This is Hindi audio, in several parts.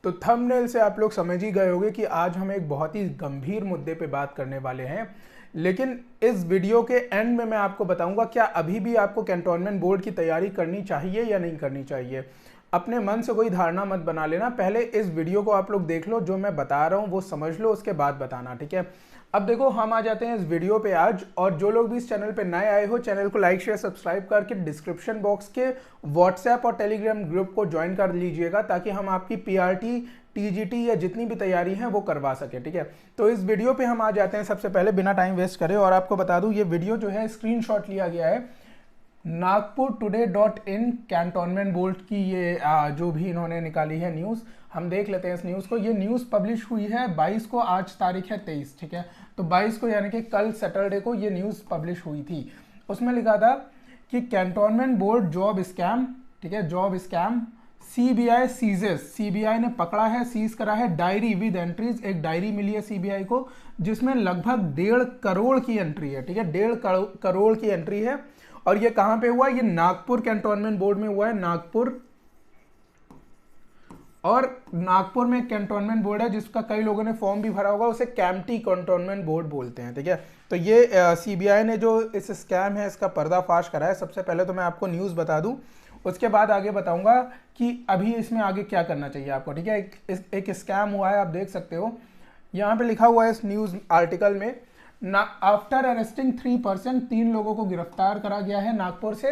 तो थंबनेल से आप लोग समझ ही गए होंगे कि आज हम एक बहुत ही गंभीर मुद्दे पे बात करने वाले हैं। लेकिन इस वीडियो के एंड में मैं आपको बताऊंगा क्या अभी भी आपको कैंटोनमेंट बोर्ड की तैयारी करनी चाहिए या नहीं करनी चाहिए। अपने मन से कोई धारणा मत बना लेना, पहले इस वीडियो को आप लोग देख लो, जो मैं बता रहा हूँ वो समझ लो, उसके बाद बताना, ठीक है। अब देखो हम आ जाते हैं इस वीडियो पे आज, और जो लोग भी इस चैनल पे नए आए हो चैनल को लाइक शेयर सब्सक्राइब करके डिस्क्रिप्शन बॉक्स के व्हाट्सएप और टेलीग्राम ग्रुप को ज्वाइन कर लीजिएगा, ताकि हम आपकी पीआरटी टीजीटी या जितनी भी तैयारी है वो करवा सके, ठीक है। तो इस वीडियो पे हम आ जाते हैं सबसे पहले बिना टाइम वेस्ट करे, और आपको बता दूं ये वीडियो जो है स्क्रीनशॉट लिया गया है nagpurtoday.in कैंटोनमेंट बोर्ड की, ये जो भी इन्होंने निकाली है न्यूज़, हम देख लेते हैं इस न्यूज़ को। ये न्यूज़ पब्लिश हुई है 22 को, आज तारीख है 23, ठीक है। तो 22 को यानी कि कल सैटरडे को ये न्यूज़ पब्लिश हुई थी। उसमें लिखा था कि कैंटोनमेंट बोर्ड जॉब स्कैम, ठीक है, job scam, CBI seizes, CBI ने पकड़ा है, सीज करा है डायरी विद एंट्रीज। एक डायरी मिली है सीबीआई को जिसमें लगभग 1.5 करोड़ की एंट्री है, ठीक है, 1.5 करोड़ की एंट्री है। और ये कहां पे हुआ? ये नागपुर कैंटोनमेंट बोर्ड में हुआ है, नागपुर। और नागपुर में एक कैंटोनमेंट बोर्ड है जिसका कई लोगों ने फॉर्म भी भरा होगा, उसे कैम्प्टी कैंटोनमेंट बोर्ड बोलते हैं, ठीक है। तो ये सीबीआई ने जो इस स्कैम है इसका पर्दाफाश करा है। सबसे पहले तो मैं आपको न्यूज़ बता दूं, उसके बाद आगे बताऊंगा कि अभी इसमें आगे क्या करना चाहिए आपको, ठीक है। एक स्कैम हुआ है, आप देख सकते हो यहाँ पे लिखा हुआ है इस न्यूज़ आर्टिकल में, आफ्टर अरेस्टिंग 3%, 3 लोगों को गिरफ्तार करा गया है नागपुर से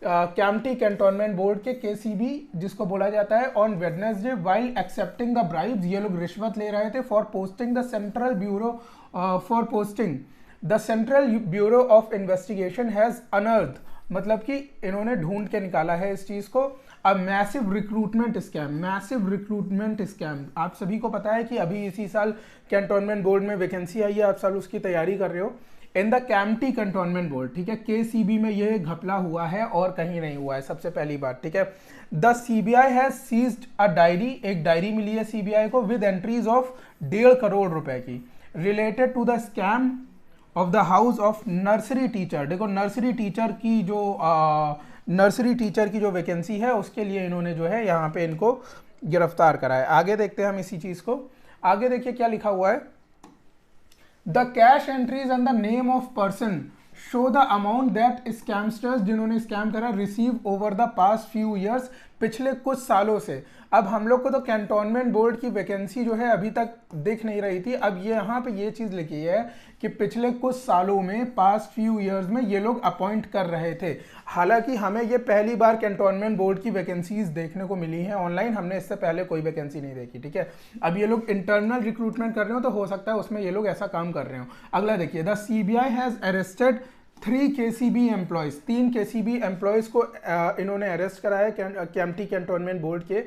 कैम्प्टी कैंटोनमेंट बोर्ड के केसीबी जिसको बोला जाता है, on Wednesday while accepting the bribes. ये लोग रिश्वत ले रहे थे for posting the central bureau for posting the central bureau of investigation has अनर्थ, मतलब कि इन्होंने ढूंढ के निकाला है इस चीज को। अब massive recruitment scam, massive recruitment scam, आप सभी को पता है कि अभी इसी साल कैंटोनमेंट बोर्ड में वैकेंसी आई है, आप साल उसकी तैयारी कर रहे हो। In the Kempty cantonment board, ठीक है, केसीबी में ये घपला हुआ है और कहीं नहीं हुआ है, सबसे पहली बात, ठीक है। The CBI has seized a diary, एक डायरी मिली है सीबीआई को विद एंट्रीज ऑफ 1.5 करोड़ रुपए की, related to the scam of the house of nursery teacher. देखो नर्सरी टीचर की जो वैकेंसी है उसके लिए इन्होंने जो है यहाँ पे इनको गिरफ्तार करा है। आगे देखते हैं हम इसी चीज को, आगे देखिए क्या लिखा हुआ है। The cash entries and the name of person show the amount that scamsters, जिन्होंने स्कैम करा, receive over the past few years, पिछले कुछ सालों से। अब हम लोग को तो कैंटोनमेंट बोर्ड की वैकेंसी जो है अभी तक दिख नहीं रही थी, अब ये यहाँ पे ये चीज लिखी है कि पिछले कुछ सालों में, पास्ट फ्यू ईयर्स में ये लोग अपॉइंट कर रहे थे। हालांकि हमें ये पहली बार कैंटोनमेंट बोर्ड की वैकेंसीज देखने को मिली है ऑनलाइन, हमने इससे पहले कोई वैकेंसी नहीं देखी, ठीक है। अब ये लोग इंटरनल रिक्रूटमेंट कर रहे हो तो हो सकता है उसमें ये लोग ऐसा काम कर रहे हो। अगला देखिए, the CBI has arrested 3 KCB employees, 3 KCB employees को इन्होंने अरेस्ट करा है कैम्प्टी कैंटोनमेंट बोर्ड के,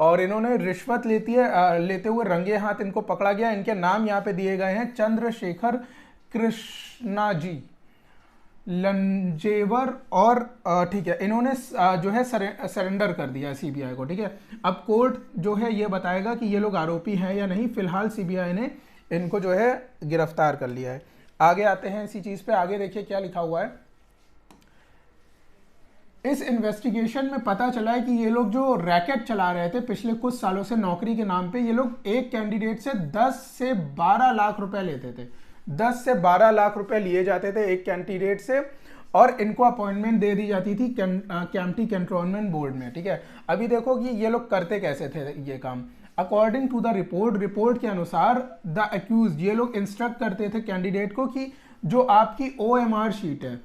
और इन्होंने रिश्वत लेते हुए रंगे हाथ इनको पकड़ा गया। इनके नाम यहाँ पे दिए गए हैं, चंद्रशेखर कृष्णाजी लंजेवर, और ठीक है, इन्होंने जो है सरेंडर कर दिया सीबीआई को, ठीक है। अब कोर्ट जो है ये बताएगा कि ये लोग आरोपी हैं या नहीं। फिलहाल सीबीआई ने इनको जो है गिरफ्तार कर लिया है। आगे आते हैं इसी चीज पे, आगे देखिए क्या लिखा हुआ है। इस इन्वेस्टिगेशन में पता चला है कि ये लोग जो रैकेट चला रहे थे पिछले कुछ सालों से नौकरी के नाम पे, ये लोग एक कैंडिडेट से 10 से 12 लाख रुपए लेते थे, 10 से 12 लाख रुपए लिए जाते थे एक कैंडिडेट से, और इनको अपॉइंटमेंट दे दी जाती थी कैम्प्टी कैंटोनमेंट बोर्ड में, ठीक है। अभी देखो कि ये लोग करते कैसे थे ये काम। अकॉर्डिंग टू द रिपोर्ट के अनुसार द अक्यूज, ये लोग इंस्ट्रक्ट करते थे कैंडिडेट को कि जो आपकी ओएमआर शीट है,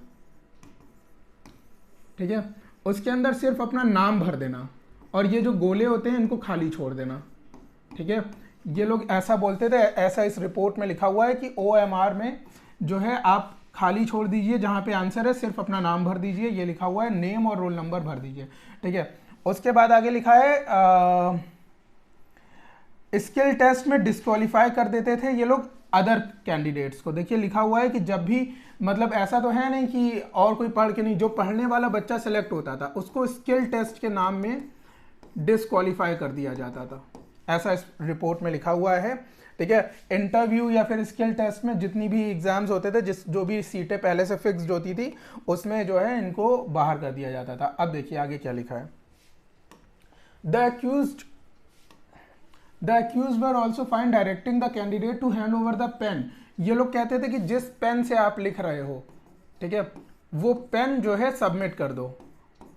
ठीक है, उसके अंदर सिर्फ अपना नाम भर देना, और ये जो गोले होते हैं इनको खाली छोड़ देना, ठीक है। ये लोग ऐसा बोलते थे, ऐसा इस रिपोर्ट में लिखा हुआ है कि ओएमआर में जो है आप खाली छोड़ दीजिए, जहां पे आंसर है सिर्फ अपना नाम भर दीजिए, ये लिखा हुआ है, नेम और रोल नंबर भर दीजिए, ठीक है। उसके बाद आगे लिखा है स्किल टेस्ट में डिस्क्वालीफाई कर देते थे ये लोग अदर कैंडिडेट्स को। देखिए लिखा हुआ है कि जब भी, मतलब ऐसा तो है नहीं कि और कोई पढ़ के नहीं, जो पढ़ने वाला बच्चा सेलेक्ट होता था उसको स्किल टेस्ट के नाम में डिस्क्वालीफाई कर दिया जाता था, ऐसा इस रिपोर्ट में लिखा हुआ है, ठीक है। इंटरव्यू या फिर स्किल टेस्ट में जितनी भी एग्जाम्स होते थे, जो भी सीटें पहले से फिक्स्ड होती थी, उसमें जो है इनको बाहर कर दिया जाता था। अब देखिए आगे क्या लिखा है। The accused the accuse were also fine directing the candidate to hand over the pen. ये लोग कहते थे कि जिस पेन से आप लिख रहे हो, ठीक है, वो पेन जो है सबमिट कर दो,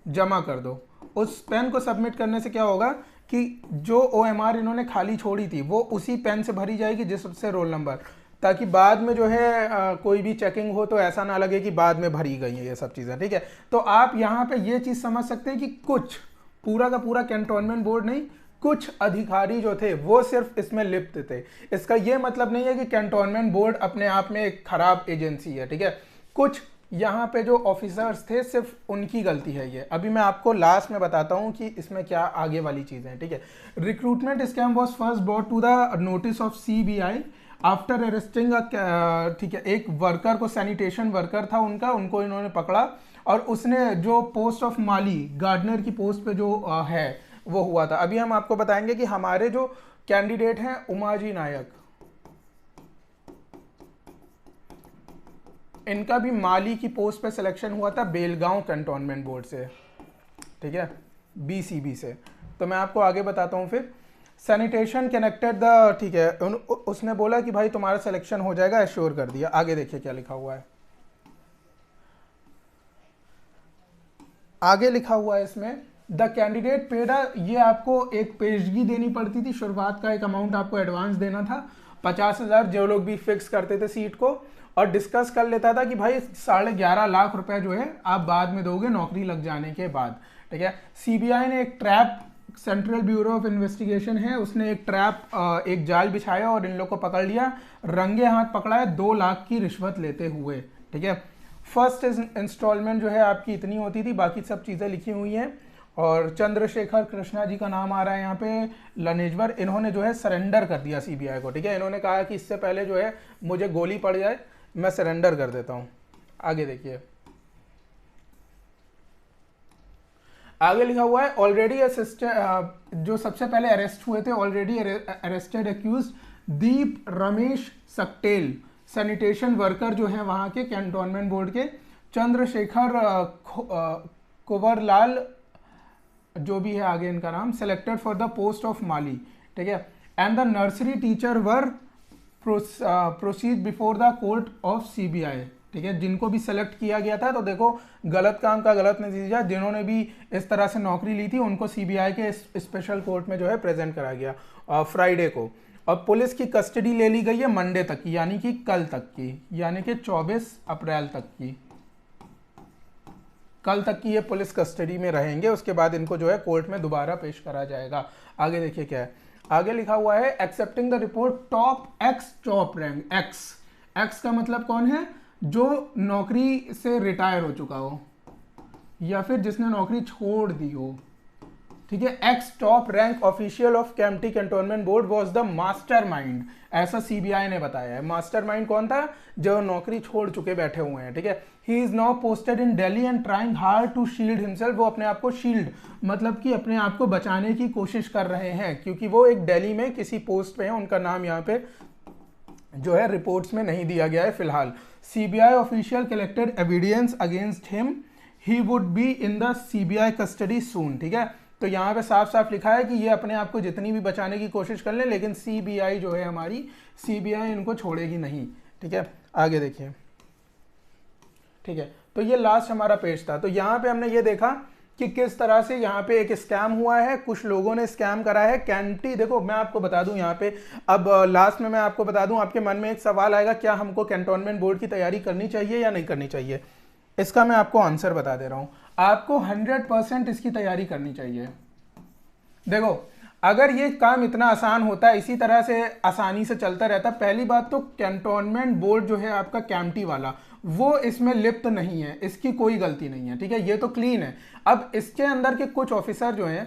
जमा कर दो। उस पेन को सबमिट करने से क्या होगा कि जो OMR इन्होंने खाली छोड़ी थी वो उसी पेन से भरी जाएगी जिससे रोल नंबर, ताकि बाद में जो है कोई भी चेकिंग हो तो ऐसा ना लगे कि बाद में भरी गई है ये सब चीज़ें, ठीक है। तो आप यहाँ पे ये चीज़ समझ सकते हैं कि कुछ, पूरा का पूरा कैंटोनमेंट बोर्ड नहीं, कुछ अधिकारी जो थे वो सिर्फ इसमें लिप्त थे। इसका ये मतलब नहीं है कि कैंटोनमेंट बोर्ड अपने आप में एक खराब एजेंसी है, ठीक है। कुछ यहाँ पे जो ऑफिसर्स थे सिर्फ उनकी गलती है ये। अभी मैं आपको लास्ट में बताता हूँ कि इसमें क्या आगे वाली चीज़ें हैं, ठीक है। Recruitment scam was first brought to the notice of CBI after arresting, ठीक है, एक वर्कर को, सैनिटेशन वर्कर था उनका, उनको इन्होंने पकड़ा और उसने जो पोस्ट ऑफ माली, गार्डनर की पोस्ट पे जो है वो हुआ था। अभी हम आपको बताएंगे कि हमारे जो कैंडिडेट हैं उमाजी नायक, इनका भी माली की पोस्ट पे सिलेक्शन हुआ था बेलगांव कैंटोनमेंट बोर्ड से, ठीक है, BCB से। तो मैं आपको आगे बताता हूँ फिर। सैनिटेशन कनेक्टेड द, ठीक है, उसने बोला कि भाई तुम्हारा सिलेक्शन हो जाएगा, एश्योर कर दिया। आगे देखिए क्या लिखा हुआ है, आगे लिखा हुआ है इसमें, द कैंडिडेट पेड, ये आपको एक पेशगी देनी पड़ती थी, शुरुआत का एक अमाउंट आपको एडवांस देना था 50,000, जो लोग भी फिक्स करते थे सीट को, और डिस्कस कर लेता था कि भाई 11.5 लाख रुपए जो है आप बाद में दोगे नौकरी लग जाने के बाद, ठीक है। CBI ने एक trap, central bureau of investigation है, उसने एक ट्रैप, एक जाल बिछाया और इन लोग को पकड़ लिया, रंगे हाथ पकड़ा है 2 लाख की रिश्वत लेते हुए, ठीक है। फर्स्ट इंस्टॉलमेंट जो है आपकी इतनी होती थी, बाकी सब चीज़ें लिखी हुई हैं। और चंद्रशेखर कृष्णा जी का नाम आ रहा है यहाँ पे, लनेजवर, इन्होंने जो है सरेंडर कर दिया CBI को, ठीक है। इन्होंने कहा कि इससे पहले जो है मुझे गोली पड़ जाए, मैं सरेंडर कर देता हूँ। आगे देखिए, आगे लिखा हुआ है, ऑलरेडी असिस्टेंट, जो सबसे पहले अरेस्ट हुए थे, ऑलरेडी अरेस्टेड अक्यूज दीप रमेश सक्टेल, सैनिटेशन वर्कर जो है वहाँ के कैंटोनमेंट बोर्ड के, चंद्रशेखर कुंवरलाल जो भी है आगे इनका नाम, selected for the post of माली, ठीक है। And the nursery teacher were proceed before the court of CBI, ठीक है। जिनको भी सेलेक्ट किया गया था, तो देखो गलत काम का गलत नतीजा, जिन्होंने भी इस तरह से नौकरी ली थी उनको CBI के स्पेशल कोर्ट में जो है प्रेजेंट करा गया फ्राइडे को। और पुलिस की कस्टडी ले ली गई है मंडे तक की, यानी कि कल तक की, यानी कि 24 अप्रैल तक की, कल तक की ये पुलिस कस्टडी में रहेंगे। उसके बाद इनको जो है कोर्ट में दोबारा पेश करा जाएगा। आगे देखिए क्या है, आगे लिखा हुआ है, accepting the report top rank, x का मतलब कौन है, जो नौकरी से रिटायर हो चुका हो या फिर जिसने नौकरी छोड़ दी हो, ठीक है। X top rank official of Kempty cantonment board was the mastermind, ऐसा CBI ने बताया है। मास्टरमाइंड कौन था, जो नौकरी छोड़ चुके बैठे हुए हैं, ठीक है। He is now posted in Delhi and trying hard to shield himself, वो अपने आप को शील्ड मतलब कि अपने आप को बचाने की कोशिश कर रहे हैं, क्योंकि वो एक दिल्ली में किसी पोस्ट पे है, उनका नाम यहाँ पे जो है रिपोर्ट्स में नहीं दिया गया है फिलहाल। CBI official collected evidence against him, he would be in the CBI custody soon, ठीक है। तो यहाँ पे साफ साफ लिखा है कि ये अपने आप को जितनी भी बचाने की कोशिश कर लें, लेकिन CBI जो है हमारी, CBI इनको छोड़ेगी नहीं, ठीक है। आगे देखिए, ठीक है। तो ये लास्ट हमारा पेज था। तो यहाँ पे हमने ये देखा कि किस तरह से यहाँ पे एक स्कैम हुआ है, कुछ लोगों ने स्कैम करा है। कैंटी, देखो मैं आपको बता दूं यहाँ पे, अब लास्ट में मैं आपको बता दूं, आपके मन में एक सवाल आएगा, क्या हमको कैंटोनमेंट बोर्ड की तैयारी करनी चाहिए या नहीं करनी चाहिए। इसका मैं आपको आंसर बता दे रहा हूँ, आपको 100% इसकी तैयारी करनी चाहिए। देखो अगर ये काम इतना आसान होता है, इसी तरह से आसानी से चलता रहता, पहली बात तो कैंटोनमेंट बोर्ड जो है आपका कैंपटी वाला, वो इसमें लिप्त नहीं है, इसकी कोई गलती नहीं है, ठीक है, ये तो क्लीन है। अब इसके अंदर के कुछ ऑफिसर जो हैं,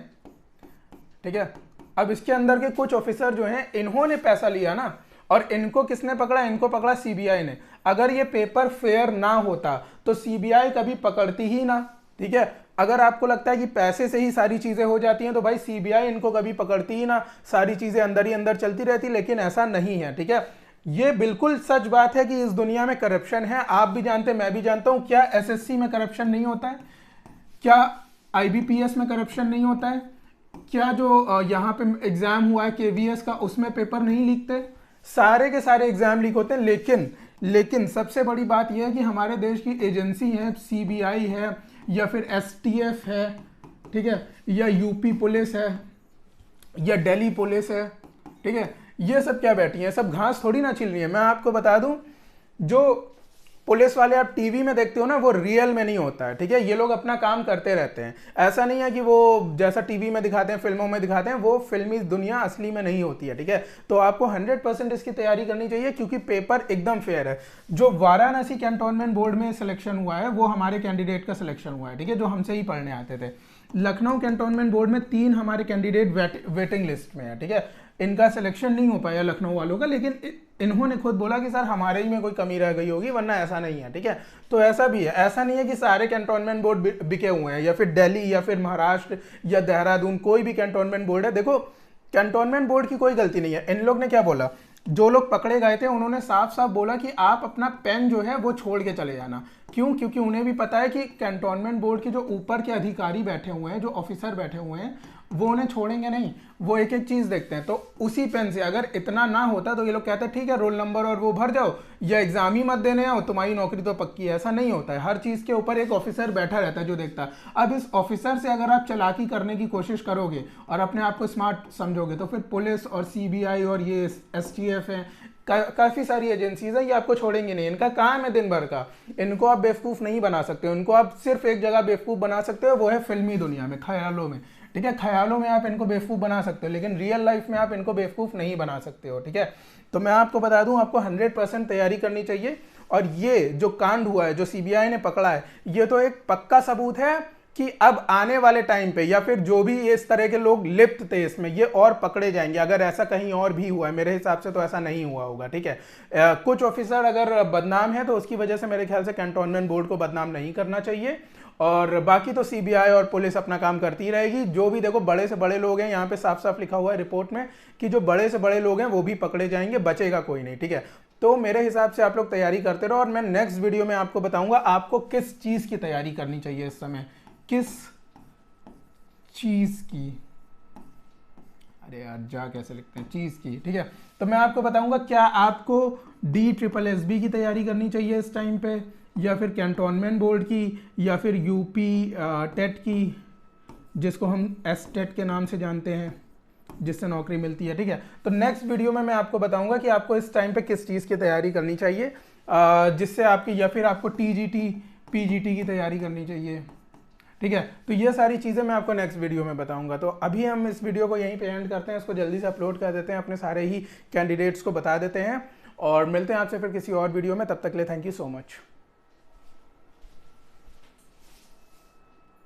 ठीक है, अब इसके अंदर के कुछ ऑफिसर जो हैं, इन्होंने पैसा लिया ना, और इनको किसने पकड़ा, इनको पकड़ा CBI ने। अगर ये पेपर फेयर ना होता तो CBI कभी पकड़ती ही ना, ठीक है। अगर आपको लगता है कि पैसे से ही सारी चीजें हो जाती हैं, तो भाई CBI इनको कभी पकड़ती ही ना, सारी चीजें अंदर ही अंदर चलती रहती, लेकिन ऐसा नहीं है, ठीक है। ये बिल्कुल सच बात है कि इस दुनिया में करप्शन है, आप भी जानते हैं, मैं भी जानता हूं। क्या SSC में करप्शन नहीं होता है? क्या IBPS में करप्शन नहीं होता है? क्या जो यहाँ पे एग्जाम हुआ है केवीएस का, उसमें पेपर नहीं लीकते? सारे के सारे एग्जाम लीक होते हैं, लेकिन सबसे बड़ी बात यह है कि हमारे देश की एजेंसी है, सीबीआई है या फिर एसटीएफ है, ठीक है, या यूपी पुलिस है या दिल्ली पुलिस है, ठीक है, ये सब क्या बैठी है, सब घास थोड़ी ना छिल रही है। मैं आपको बता दूं, जो पुलिस वाले आप टीवी में देखते हो ना, वो रियल में नहीं होता है, ठीक है। ये लोग अपना काम करते रहते हैं, ऐसा नहीं है कि वो जैसा टीवी में दिखाते हैं, फिल्मों में दिखाते हैं, वो फिल्मी दुनिया असली में नहीं होती है, ठीक है। तो आपको 100% इसकी तैयारी करनी चाहिए, क्योंकि पेपर एकदम फेयर है। जो वाराणसी कैंटोनमेंट बोर्ड में सिलेक्शन हुआ है वो हमारे कैंडिडेट का सिलेक्शन हुआ है, ठीक है, जो हमसे ही पढ़ने आते थे। लखनऊ कैंटोनमेंट बोर्ड में 3 हमारे कैंडिडेट वेटिंग लिस्ट में है, ठीक है। इनका सिलेक्शन नहीं हो पाया लखनऊ वालों का, लेकिन इन्होंने खुद बोला कि सर हमारे ही में कोई कमी रह गई होगी, वरना ऐसा नहीं है, ठीक है। तो ऐसा भी है, ऐसा नहीं है कि सारे कैंटोनमेंट बोर्ड बिके हुए हैं, या फिर दिल्ली या फिर महाराष्ट्र या देहरादून कोई भी कैंटोनमेंट बोर्ड है। देखो, कैंटोनमेंट बोर्ड की कोई गलती नहीं है। इन लोग ने क्या बोला, जो लोग पकड़े गए थे उन्होंने साफ साफ बोला कि आप अपना पेन जो है वो छोड़ के चले जाना। क्यों? क्योंकि उन्हें भी पता है कि कैंटोनमेंट बोर्ड के जो ऊपर के अधिकारी बैठे हुए हैं, जो ऑफिसर बैठे हुए हैं, वो उन्हें छोड़ेंगे नहीं, वो एक एक चीज देखते हैं। तो उसी पेन से अगर इतना ना होता तो ये लोग कहते हैं ठीक है रोल नंबर और वो भर जाओ, या एग्जाम ही मत देने आओ, तुम्हारी नौकरी तो पक्की है। ऐसा नहीं होता है, हर चीज के ऊपर एक ऑफिसर बैठा रहता है जो देखता है। अब इस ऑफिसर से अगर आप चालाकी करने की कोशिश करोगे और अपने आप को स्मार्ट समझोगे, तो फिर पुलिस और सीबीआई और ये एसटीएफ है, काफी सारी एजेंसीज है, ये आपको छोड़ेंगे नहीं। इनका काम है दिन भर का, इनको आप बेवकूफ नहीं बना सकते हो। इनको आप सिर्फ एक जगह बेवकूफ बना सकते हो, वो है फिल्मी दुनिया में, ख्यालों में, ठीक है। ख्यालों में आप इनको बेवकूफ बना सकते हो, लेकिन रियल लाइफ में आप इनको बेवकूफ नहीं बना सकते हो, ठीक है। तो मैं आपको बता दूं, आपको 100% तैयारी करनी चाहिए। और ये जो कांड हुआ है, जो सीबीआई ने पकड़ा है, ये तो एक पक्का सबूत है कि अब आने वाले टाइम पे, या फिर जो भी इस तरह के लोग लिप्त थे इसमें, ये और पकड़े जाएंगे। अगर ऐसा कहीं और भी हुआ है, मेरे हिसाब से तो ऐसा नहीं हुआ होगा, ठीक है। कुछ ऑफिसर अगर बदनाम है तो उसकी वजह से मेरे ख्याल से कैंटोनमेंट बोर्ड को बदनाम नहीं करना चाहिए। और बाकी तो सीबीआई और पुलिस अपना काम करती रहेगी। जो भी देखो बड़े से बड़े लोग हैं, यहाँ पे साफ साफ लिखा हुआ है रिपोर्ट में कि जो बड़े से बड़े लोग हैं वो भी पकड़े जाएंगे, बचेगा कोई नहीं, ठीक है। तो मेरे हिसाब से आप लोग तैयारी करते रहो, और मैं नेक्स्ट वीडियो में आपको बताऊंगा आपको किस चीज की तैयारी करनी चाहिए इस समय, किस चीज की, अरे यार जा कैसे लिखते हैं, चीज की, ठीक है। तो मैं आपको बताऊंगा क्या आपको DSSB की तैयारी करनी चाहिए इस टाइम पे, या फिर कैंटोनमेंट बोर्ड की, या फिर यूपी टेट की, जिसको हम टेट के नाम से जानते हैं, जिससे नौकरी मिलती है, ठीक है। तो नेक्स्ट वीडियो में मैं आपको बताऊंगा कि आपको इस टाइम पे किस चीज़ की तैयारी करनी चाहिए, जिससे आपकी, या फिर आपको TGT PGT की तैयारी करनी चाहिए, ठीक है। तो ये सारी चीज़ें मैं आपको नेक्स्ट वीडियो में बताऊंगा। तो अभी हम इस वीडियो को यहीं पे एंड करते हैं, इसको जल्दी से अपलोड कर देते हैं, अपने सारे ही कैंडिडेट्स को बता देते हैं, और मिलते हैं आपसे फिर किसी और वीडियो में। तब तक के लिए थैंक यू सो मच।